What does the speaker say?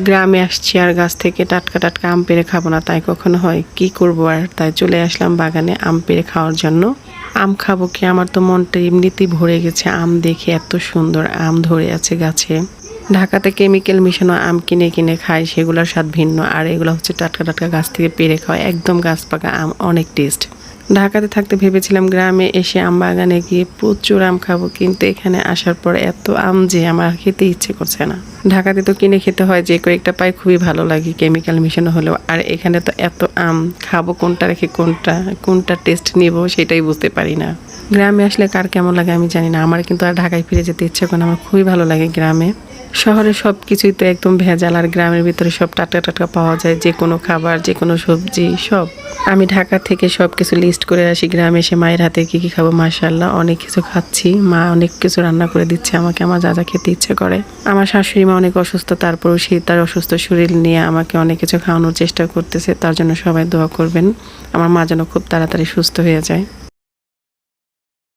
গ্রামে আসছি আর গাছ থেকে টাটকা টাটকা আম পেড়ে খাবো না, তাই কখনো হয়? কি করবো আর, তাই চলে আসলাম বাগানে আম পেড়ে খাওয়ার জন্য। আম খাবো কি, আমার তো মনটা এমনিতেই ভরে গেছে আম দেখে। এত সুন্দর আম ধরে আছে গাছে। ঢাকাতে কেমিক্যাল মিশানো আম কিনে কিনে খাই, সেগুলোর স্বাদ ভিন্ন। আর এগুলো হচ্ছে টাটকা টাটকা গাছ থেকে পেড়ে খাওয়া, একদম গাছ পাকা আম, অনেক টেস্ট। ঢাকাতে থাকতে ভেবেছিলাম গ্রামে এসে আম বাগানে গিয়ে প্রচুর আম খাবো, কিন্তু এখানে আসার পর এত আম যে আমার খেতে ইচ্ছে করছে না। ঢাকাতে তো কিনে খেতে হয়, যে কয়েকটা পাই খুবই ভালো লাগে কেমিক্যাল মিশানো হলেও। আর এখানে তো এত আম, খাবো কোনটা রেখে কোনটা টেস্ট নিব সেটাই বুঝতে পারি না। গ্রামে আসলে কার কেমন লাগে আমি জানি না, আমার কিন্তু আর ঢাকায় ফিরে যেতে ইচ্ছে করে না। আমার খুবই ভালো লাগে গ্রামে। শহরে সব কিছুই তো একদম ভেজাল, আর গ্রামের ভিতরে সব টাটকা টাটকা পাওয়া যায়, যে কোনো খাবার, যে কোনো সবজি, সব। আমি ঢাকা থেকে সব কিছু লিস্ট করে আসি, গ্রামে এসে মায়ের হাতে কী কী খাবো, মাশাআল্লাহ অনেক কিছু খাচ্ছি। মা অনেক কিছু রান্না করে দিচ্ছে আমাকে, আমার যা যা খেতে ইচ্ছে করে। আমার শাশুড়ি মা অনেক অসুস্থ, তারপরেও সে তার অসুস্থ শরীর নিয়ে আমাকে অনেক কিছু খাওয়ানোর চেষ্টা করতেছে। তার জন্য সবাই দোয়া করবেন, আমার মা যেন খুব তাড়াতাড়ি সুস্থ হয়ে যায়।